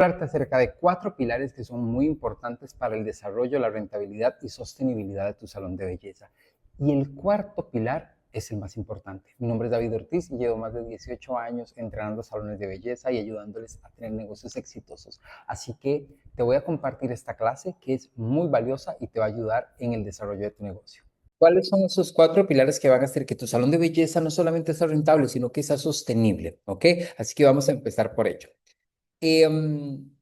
Hablarte acerca de 4 pilares que son muy importantes para el desarrollo, la rentabilidad y sostenibilidad de tu salón de belleza. Y el cuarto pilar es el más importante. Mi nombre es David Ortiz y llevo más de 18 años entrenando salones de belleza y ayudándoles a tener negocios exitosos. Así que te voy a compartir esta clase que es muy valiosa y te va a ayudar en el desarrollo de tu negocio. ¿Cuáles son esos 4 pilares que van a hacer que tu salón de belleza no solamente sea rentable, sino que sea sostenible? ¿Ok? Así que vamos a empezar por ello. Em,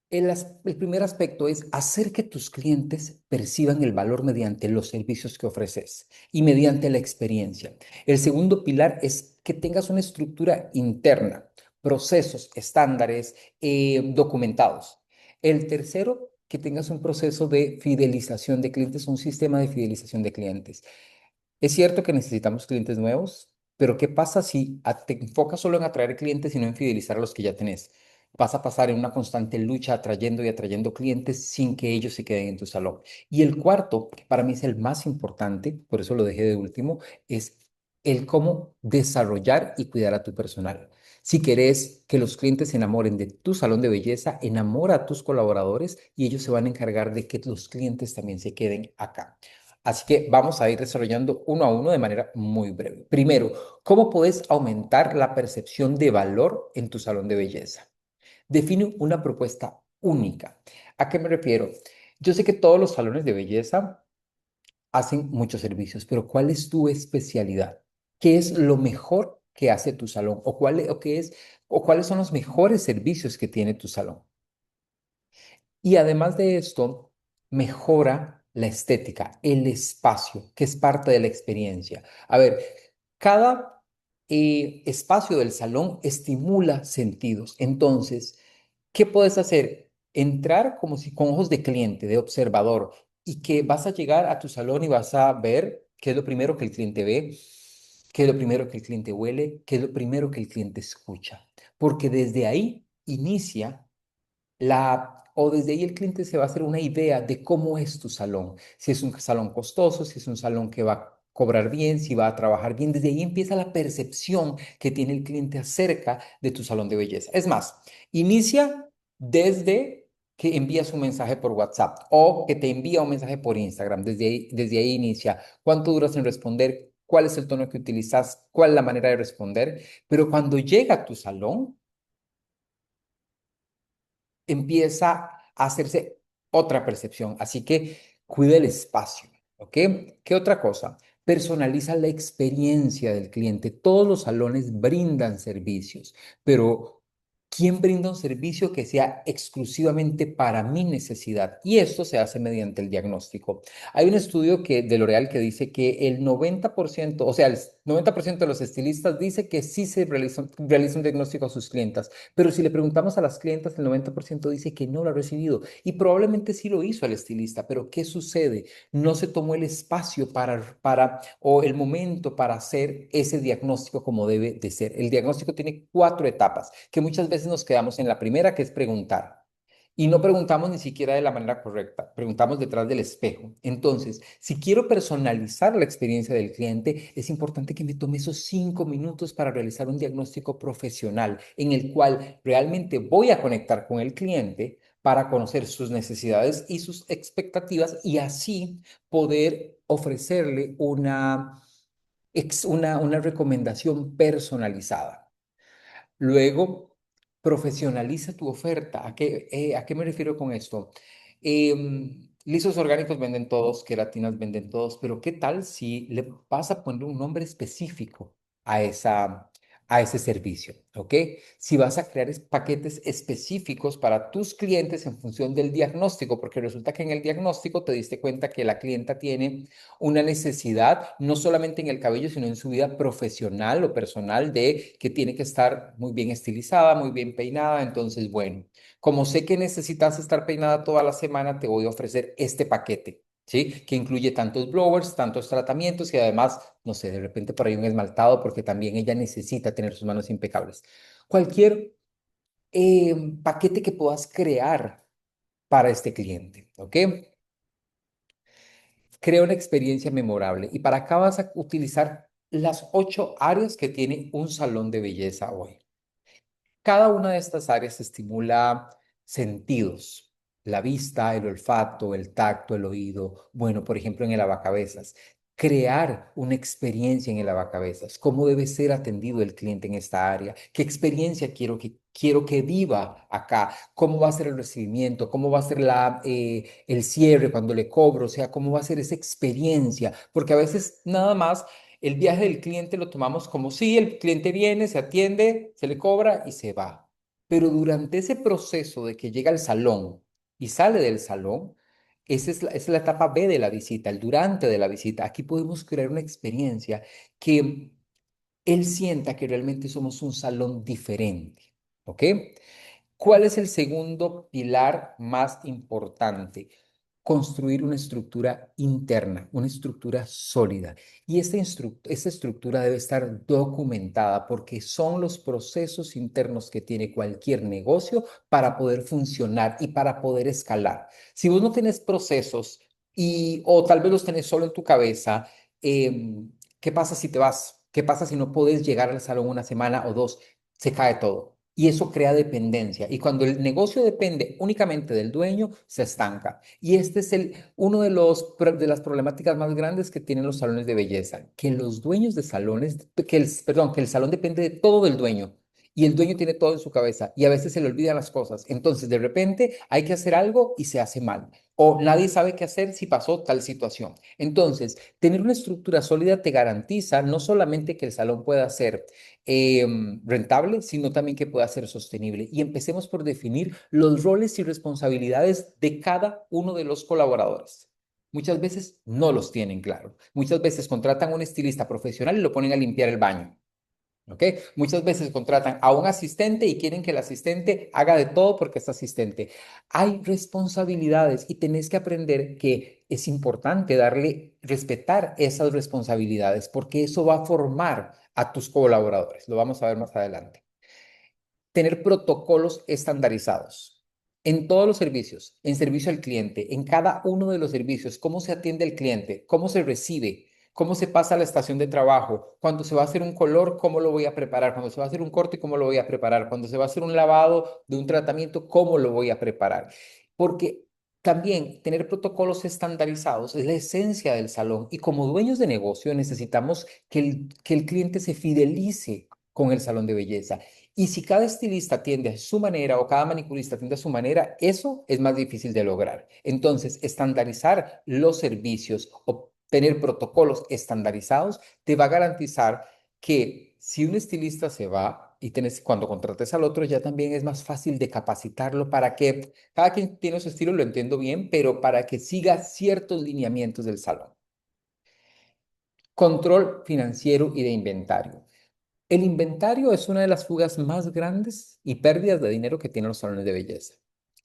el primer aspecto es hacer que tus clientes perciban el valor mediante los servicios que ofreces y mediante la experiencia. El segundo pilar es que tengas una estructura interna, procesos, estándares documentados. El tercero, que tengas un proceso de fidelización de clientes, un sistema de fidelización de clientes. Es cierto que necesitamos clientes nuevos, pero ¿qué pasa si te enfocas solo en atraer clientes y no en fidelizar a los que ya tenés? Vas a pasar en una constante lucha atrayendo y atrayendo clientes sin que ellos se queden en tu salón. Y el cuarto, que para mí es el más importante, por eso lo dejé de último, es el cómo desarrollar y cuidar a tu personal. Si querés que los clientes se enamoren de tu salón de belleza, enamora a tus colaboradores y ellos se van a encargar de que los clientes también se queden acá. Así que vamos a ir desarrollando uno a uno de manera muy breve. Primero, ¿cómo puedes aumentar la percepción de valor en tu salón de belleza? Define una propuesta única. ¿A qué me refiero? Yo sé que todos los salones de belleza hacen muchos servicios, pero ¿cuál es tu especialidad? ¿Qué es lo mejor que hace tu salón? ¿O cuáles son los mejores servicios que tiene tu salón? Y además de esto, mejora la estética, el espacio, que es parte de la experiencia. A ver, cada espacio del salón estimula sentidos. Entonces, ¿qué puedes hacer? Entrar como si con ojos de cliente, de observador, y que vas a llegar a tu salón y vas a ver qué es lo primero que el cliente ve, qué es lo primero que el cliente huele, qué es lo primero que el cliente escucha. Porque desde ahí inicia o desde ahí el cliente se va a hacer una idea de cómo es tu salón, si es un salón costoso, si es un salón que va a cobrar bien, si va a trabajar bien. Desde ahí empieza la percepción que tiene el cliente acerca de tu salón de belleza. Es más, inicia desde que envías un mensaje por WhatsApp o que te envía un mensaje por Instagram. Desde ahí inicia. ¿Cuánto duras en responder? ¿Cuál es el tono que utilizas? ¿Cuál es la manera de responder? Pero cuando llega a tu salón, empieza a hacerse otra percepción. Así que cuida el espacio, ¿ok? ¿Qué otra cosa? Personaliza la experiencia del cliente. Todos los salones brindan servicios, pero ¿quién brinda un servicio que sea exclusivamente para mi necesidad? Y esto se hace mediante el diagnóstico. Hay un estudio de L'Oréal que dice que el 90%, o sea, el 90% de los estilistas dice que sí se realiza un diagnóstico a sus clientas, pero si le preguntamos a las clientas, el 90% dice que no lo ha recibido y probablemente sí lo hizo el estilista, pero ¿qué sucede? No se tomó el espacio o el momento para hacer ese diagnóstico como debe de ser. El diagnóstico tiene 4 etapas, que muchas veces nos quedamos en la primera, que es preguntar. Y no preguntamos ni siquiera de la manera correcta, preguntamos detrás del espejo. Entonces, si quiero personalizar la experiencia del cliente, es importante que me tome esos 5 minutos para realizar un diagnóstico profesional en el cual realmente voy a conectar con el cliente para conocer sus necesidades y sus expectativas y así poder ofrecerle una recomendación personalizada. Luego, profesionaliza tu oferta. ¿A qué me refiero con esto? Lisos orgánicos venden todos, queratinas venden todos, pero ¿qué tal si le vas a poner un nombre específico a ese servicio? ¿Ok? Si vas a crear paquetes específicos para tus clientes en función del diagnóstico, porque resulta que en el diagnóstico te diste cuenta que la clienta tiene una necesidad, no solamente en el cabello, sino en su vida profesional o personal, de que tiene que estar muy bien estilizada, muy bien peinada. Entonces, bueno, como sé que necesitas estar peinada toda la semana, te voy a ofrecer este paquete, ¿sí? Que incluye tantos blowers, tantos tratamientos y además, no sé, de repente por ahí un esmaltado, porque también ella necesita tener sus manos impecables. Cualquier paquete que puedas crear para este cliente, ¿ok? Crea una experiencia memorable. Y para acá vas a utilizar las 8 áreas que tiene un salón de belleza hoy. Cada una de estas áreas estimula sentidos, la vista, el olfato, el tacto, el oído. Bueno, por ejemplo, en el lavacabezas, crear una experiencia en el lavacabezas, cómo debe ser atendido el cliente en esta área, qué experiencia quiero que viva acá, cómo va a ser el recibimiento, cómo va a ser el cierre cuando le cobro, o sea, cómo va a ser esa experiencia, porque a veces nada más el viaje del cliente lo tomamos como si el cliente viene, se atiende, se le cobra y se va. Pero durante ese proceso de que llega al salón y sale del salón, esa es la etapa B de la visita, el durante de la visita. Aquí podemos crear una experiencia que él sienta que realmente somos un salón diferente. ¿Ok? ¿Cuál es el segundo pilar más importante? Construir una estructura interna, una estructura sólida. Y esta estructura debe estar documentada porque son los procesos internos que tiene cualquier negocio para poder funcionar y para poder escalar. Si vos no tenés procesos o tal vez los tenés solo en tu cabeza, ¿qué pasa si te vas? ¿Qué pasa si no puedes llegar al salón una semana o dos? Se cae todo. Y eso crea dependencia. Y cuando el negocio depende únicamente del dueño, se estanca. Y este es uno de las problemáticas más grandes que tienen los salones de belleza, que los dueños de salones, que el salón depende de todo del dueño. Y el dueño tiene todo en su cabeza y a veces se le olvidan las cosas. Entonces, de repente hay que hacer algo y se hace mal. O nadie sabe qué hacer si pasó tal situación. Entonces, tener una estructura sólida te garantiza no solamente que el salón pueda ser eh, rentable, sino también que pueda ser sostenible. Y empecemos por definir los roles y responsabilidades de cada uno de los colaboradores. Muchas veces no los tienen claro. Muchas veces contratan a un estilista profesional y lo ponen a limpiar el baño. ¿Ok? Muchas veces contratan a un asistente y quieren que el asistente haga de todo porque es asistente. Hay responsabilidades y tenés que aprender que es importante respetar esas responsabilidades porque eso va a formar a tus colaboradores. Lo vamos a ver más adelante. Tener protocolos estandarizados en todos los servicios, en servicio al cliente, en cada uno de los servicios, cómo se atiende al cliente, cómo se recibe, cómo se pasa a la estación de trabajo, cuando se va a hacer un color, cómo lo voy a preparar, cuando se va a hacer un corte, cómo lo voy a preparar, cuando se va a hacer un lavado de un tratamiento, cómo lo voy a preparar. Porque también tener protocolos estandarizados es la esencia del salón y como dueños de negocio necesitamos que el cliente se fidelice con el salón de belleza. Y si cada estilista atiende a su manera o cada manicurista atiende a su manera, eso es más difícil de lograr. Entonces, estandarizar los servicios o tener protocolos estandarizados te va a garantizar que si un estilista se va cuando contrates al otro, ya también es más fácil de capacitarlo para que cada quien tiene su estilo, lo entiendo bien, pero para que siga ciertos lineamientos del salón. Control financiero y de inventario. El inventario es una de las fugas más grandes y pérdidas de dinero que tienen los salones de belleza.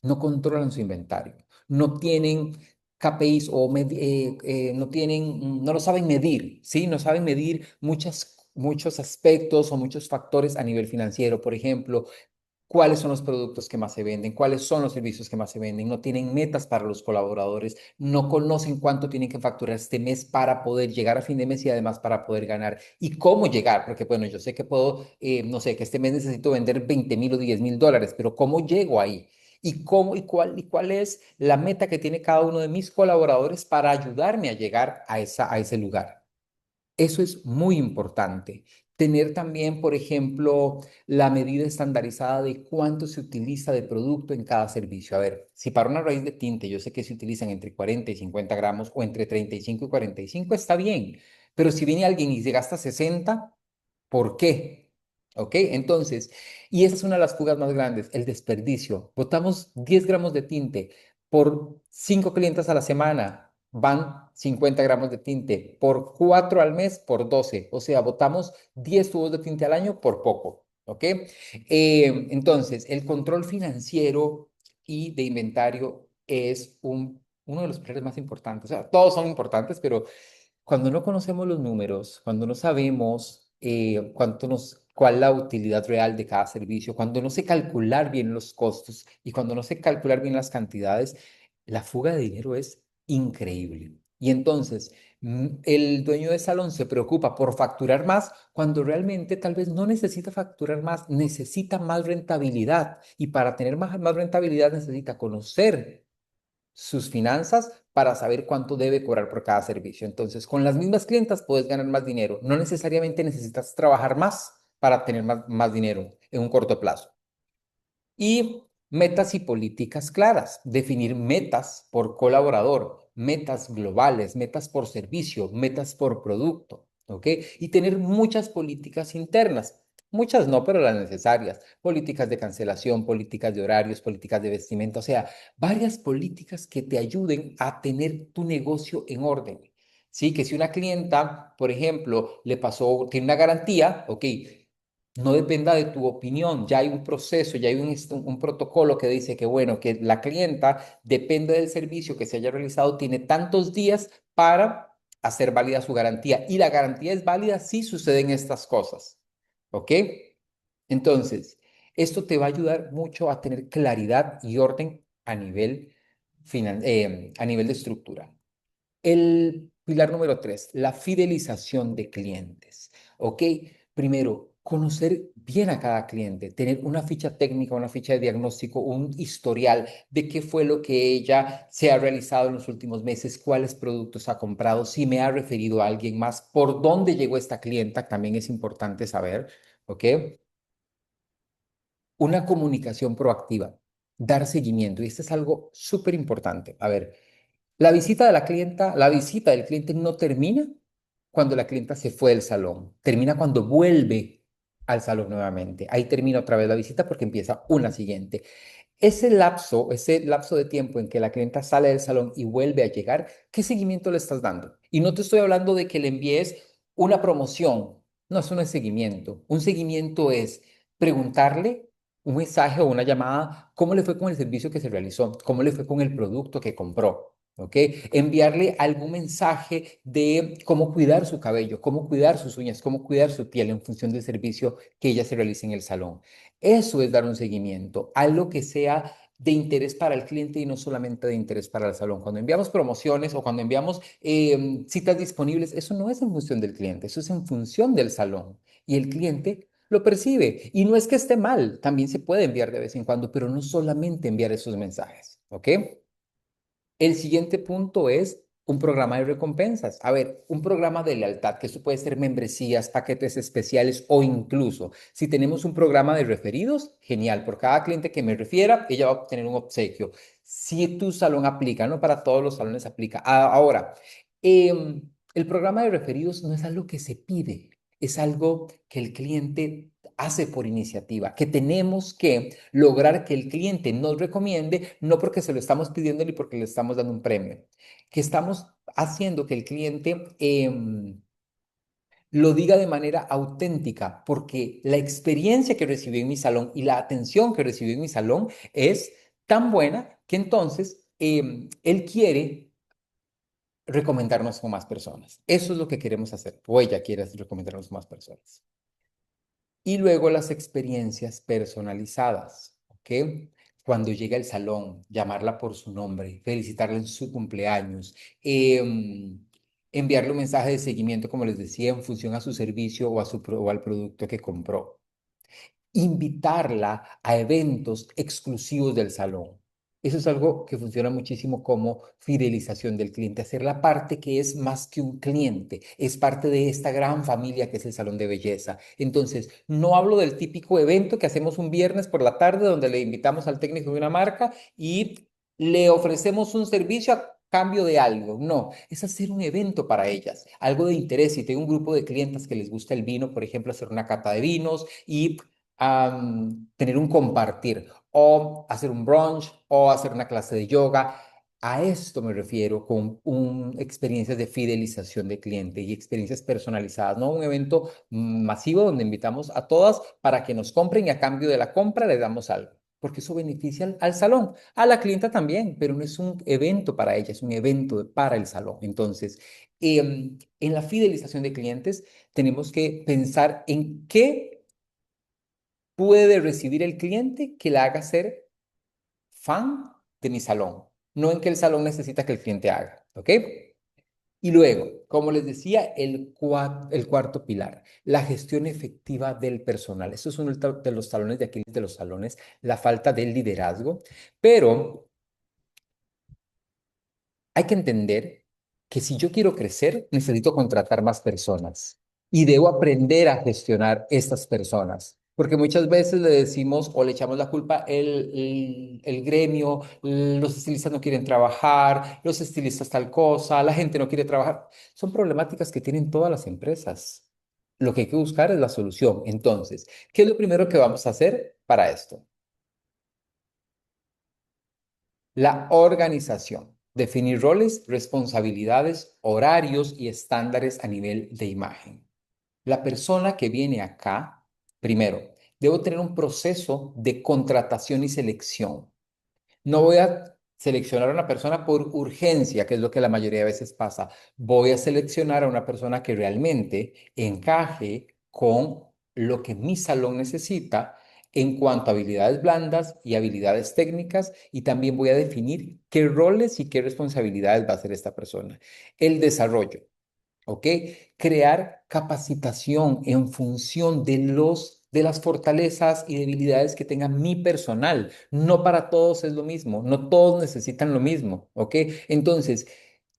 No controlan su inventario, no tienen KPIs no lo saben medir, ¿sí? No saben medir muchos aspectos o muchos factores a nivel financiero. Por ejemplo, cuáles son los productos que más se venden, cuáles son los servicios que más se venden, no tienen metas para los colaboradores, no conocen cuánto tienen que facturar este mes para poder llegar a fin de mes y además para poder ganar y cómo llegar, porque bueno, yo sé que puedo, no sé, que este mes necesito vender 20,000 o 10,000 dólares, pero ¿cómo llego ahí? ¿Y cuál es la meta que tiene cada uno de mis colaboradores para ayudarme a llegar a ese lugar? Eso es muy importante. Tener también, por ejemplo, la medida estandarizada de cuánto se utiliza de producto en cada servicio. A ver, si para una raíz de tinte yo sé que se utilizan entre 40 y 50 gramos o entre 35 y 45, está bien. Pero si viene alguien y se gasta 60, ¿por qué? ¿Ok? Entonces, y esa es una de las fugas más grandes, el desperdicio. Botamos 10 gramos de tinte por 5 clientes a la semana, van 50 gramos de tinte, por 4 al mes, por 12. O sea, botamos 10 tubos de tinte al año por poco. ¿Ok? Entonces, el control financiero y de inventario es uno de los pilares más importantes. O sea, todos son importantes, pero cuando no conocemos los números, cuando no sabemos cuál es la utilidad real de cada servicio, cuando no sé calcular bien los costos y cuando no sé calcular bien las cantidades, la fuga de dinero es increíble. Y entonces el dueño de salón se preocupa por facturar más cuando realmente tal vez no necesita facturar más, necesita más rentabilidad. Y para tener más rentabilidad necesita conocer sus finanzas para saber cuánto debe cobrar por cada servicio. Entonces, con las mismas clientas puedes ganar más dinero. No necesariamente necesitas trabajar más para tener más dinero en un corto plazo. Y metas y políticas claras, definir metas por colaborador, metas globales, metas por servicio, metas por producto, ¿ok? Y tener muchas políticas internas. Muchas no, pero las necesarias. Políticas de cancelación, políticas de horarios, políticas de vestimenta, o sea, varias políticas que te ayuden a tener tu negocio en orden. Sí, que si una clienta, por ejemplo, le pasó, tiene una garantía, ok, no dependa de tu opinión, ya hay un proceso, ya hay un protocolo que dice que, bueno, que la clienta, depende del servicio que se haya realizado, tiene tantos días para hacer válida su garantía. Y la garantía es válida si suceden estas cosas. ¿Ok? Entonces, esto te va a ayudar mucho a tener claridad y orden a nivel de estructura. El pilar número 3, la fidelización de clientes. ¿Ok? Primero, conocer bien a cada cliente, tener una ficha técnica, una ficha de diagnóstico, un historial de qué fue lo que ella se ha realizado en los últimos meses, cuáles productos ha comprado, si me ha referido a alguien más, por dónde llegó esta clienta, también es importante saber. ¿Ok? Una comunicación proactiva, dar seguimiento. Y esto es algo súper importante. A ver, la visita del cliente no termina cuando la clienta se fue del salón, termina cuando vuelve al salón nuevamente. Ahí termina otra vez la visita porque empieza una siguiente. Ese lapso de tiempo en que la clienta sale del salón y vuelve a llegar, ¿qué seguimiento le estás dando? Y no te estoy hablando de que le envíes una promoción. No, eso no es seguimiento. Un seguimiento es preguntarle un mensaje o una llamada, ¿cómo le fue con el servicio que se realizó? ¿Cómo le fue con el producto que compró? ¿Ok? Enviarle algún mensaje de cómo cuidar su cabello, cómo cuidar sus uñas, cómo cuidar su piel en función del servicio que ella se realice en el salón. Eso es dar un seguimiento, algo que sea de interés para el cliente y no solamente de interés para el salón. Cuando enviamos promociones o cuando enviamos citas disponibles, eso no es en función del cliente, eso es en función del salón. Y el cliente lo percibe. Y no es que esté mal, también se puede enviar de vez en cuando, pero no solamente enviar esos mensajes, ¿ok? El siguiente punto es un programa de recompensas. A ver, un programa de lealtad, que eso puede ser membresías, paquetes especiales o incluso, si tenemos un programa de referidos, genial, por cada cliente que me refiera, ella va a obtener un obsequio. Si tu salón aplica, no para todos los salones aplica. Ahora, el programa de referidos no es algo que se pide, es algo que el cliente hace por iniciativa, que tenemos que lograr que el cliente nos recomiende, no porque se lo estamos pidiendo ni porque le estamos dando un premio, que estamos haciendo que el cliente lo diga de manera auténtica, porque la experiencia que recibió en mi salón y la atención que recibió en mi salón es tan buena que entonces él quiere recomendarnos con más personas. Eso es lo que queremos hacer, o ella quiere recomendarnos con más personas. Y luego las experiencias personalizadas, ¿ok? Cuando llega al salón, llamarla por su nombre, felicitarla en su cumpleaños, enviarle un mensaje de seguimiento, como les decía, en función a su servicio o al producto que compró, invitarla a eventos exclusivos del salón. Eso es algo que funciona muchísimo como fidelización del cliente, hacer la parte que es más que un cliente, es parte de esta gran familia que es el salón de belleza. Entonces, no hablo del típico evento que hacemos un viernes por la tarde donde le invitamos al técnico de una marca y le ofrecemos un servicio a cambio de algo. No, es hacer un evento para ellas, algo de interés. Si tengo un grupo de clientes que les gusta el vino, por ejemplo, hacer una cata de vinos y tener un compartir o hacer un brunch o hacer una clase de yoga. A esto me refiero con experiencias de fidelización de cliente y experiencias personalizadas, no un evento masivo donde invitamos a todas para que nos compren y a cambio de la compra le damos algo, porque eso beneficia al salón, a la clienta también, pero no es un evento para ella, es un evento para el salón. Entonces, en la fidelización de clientes tenemos que pensar en qué puede recibir el cliente que la haga ser fan de mi salón, no en que el salón necesita que el cliente haga, ¿ok? Y luego, como les decía, el cuarto pilar, la gestión efectiva del personal. Eso es uno de los talones de Aquiles de los talones, la falta de liderazgo, pero hay que entender que si yo quiero crecer, necesito contratar más personas y debo aprender a gestionar estas personas. Porque muchas veces le decimos o le echamos la culpa el gremio, los estilistas no quieren trabajar, los estilistas tal cosa, la gente no quiere trabajar. Son problemáticas que tienen todas las empresas. Lo que hay que buscar es la solución. Entonces, ¿qué es lo primero que vamos a hacer para esto? La organización. Definir roles, responsabilidades, horarios y estándares a nivel de imagen. La persona que viene acá, primero, debo tener un proceso de contratación y selección. No voy a seleccionar a una persona por urgencia, que es lo que la mayoría de veces pasa. Voy a seleccionar a una persona que realmente encaje con lo que mi salón necesita en cuanto a habilidades blandas y habilidades técnicas, y también voy a definir qué roles y qué responsabilidades va a hacer esta persona. El desarrollo. ¿Ok? Crear capacitación en función de las fortalezas y debilidades que tenga mi personal. No para todos es lo mismo, no todos necesitan lo mismo, ¿ok? Entonces,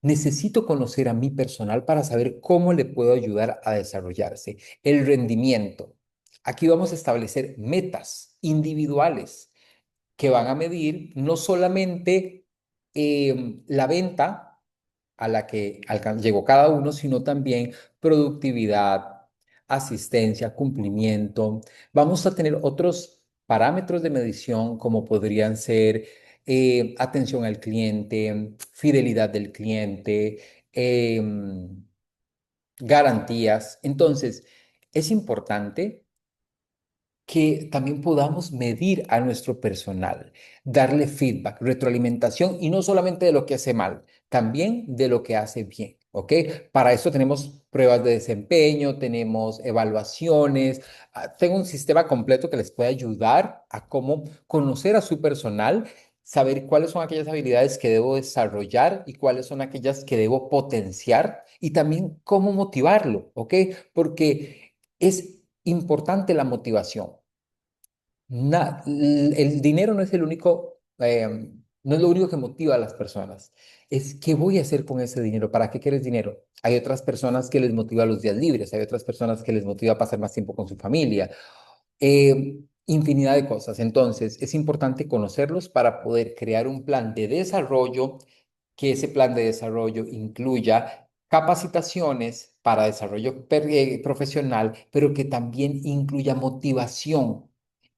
necesito conocer a mi personal para saber cómo le puedo ayudar a desarrollarse. El rendimiento. Aquí vamos a establecer metas individuales que van a medir no solamente la venta a la que llegó cada uno, sino también productividad, asistencia, cumplimiento. Vamos a tener otros parámetros de medición como podrían ser atención al cliente, fidelidad del cliente, garantías. Entonces, es importante que también podamos medir a nuestro personal, darle feedback, retroalimentación y no solamente de lo que hace mal, también de lo que hace bien, ¿ok? Para eso tenemos pruebas de desempeño, tenemos evaluaciones, tengo un sistema completo que les puede ayudar a cómo conocer a su personal, saber cuáles son aquellas habilidades que debo desarrollar y cuáles son aquellas que debo potenciar y también cómo motivarlo, ¿ok? Porque es importante la motivación. El dinero no es el único, no es lo único que motiva a las personas. Es qué voy a hacer con ese dinero, para qué quieres dinero. Hay otras personas que les motiva los días libres, hay otras personas que les motiva pasar más tiempo con su familia, infinidad de cosas. Entonces, es importante conocerlos para poder crear un plan de desarrollo, que ese plan de desarrollo incluya capacitaciones para desarrollo profesional, pero que también incluya motivación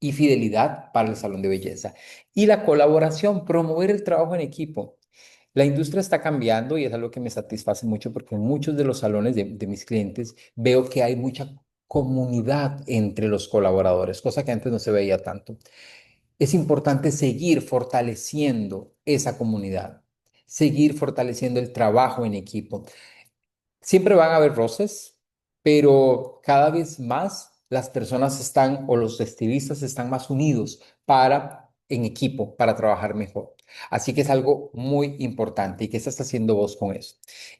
y fidelidad para el salón de belleza. Y la colaboración, promover el trabajo en equipo. La industria está cambiando y es algo que me satisface mucho porque en muchos de los salones de mis clientes veo que hay mucha comunidad entre los colaboradores, cosa que antes no se veía tanto. Es importante seguir fortaleciendo esa comunidad, seguir fortaleciendo el trabajo en equipo. Siempre van a haber roces, pero cada vez más las personas están o los estilistas están más unidos en equipo para trabajar mejor. Así que es algo muy importante. ¿Y qué estás haciendo vos con eso?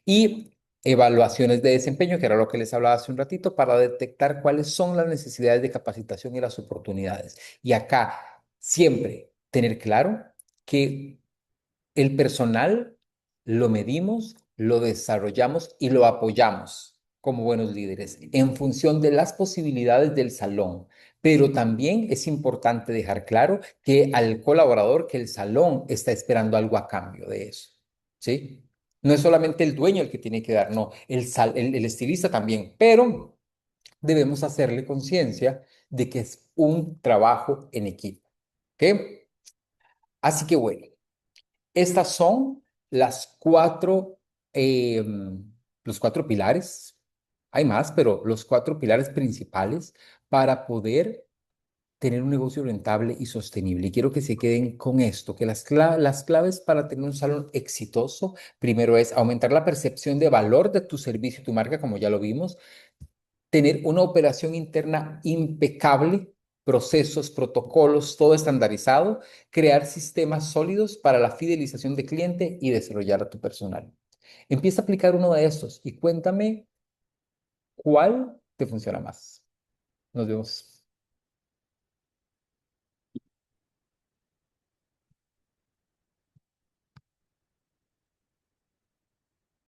Y evaluaciones de desempeño, que era lo que les hablaba hace un ratito, para detectar cuáles son las necesidades de capacitación y las oportunidades. Y acá siempre tener claro que el personal lo medimos, lo desarrollamos y lo apoyamos como buenos líderes en función de las posibilidades del salón. Pero también es importante dejar claro que al colaborador, que el salón está esperando algo a cambio de eso, ¿sí? No es solamente el dueño el que tiene que dar, no, el estilista también, pero debemos hacerle conciencia de que es un trabajo en equipo, ¿ok? Así que bueno. Estas son las eh, los cuatro pilares. Hay más, pero los cuatro pilares principales para poder tener un negocio rentable y sostenible. Y quiero que se queden con esto, que las claves para tener un salón exitoso, primero es aumentar la percepción de valor de tu servicio y tu marca, como ya lo vimos, tener una operación interna impecable, procesos, protocolos, todo estandarizado, crear sistemas sólidos para la fidelización de cliente y desarrollar a tu personal. Empieza a aplicar uno de estos y cuéntame cuál te funciona más. Nos vemos.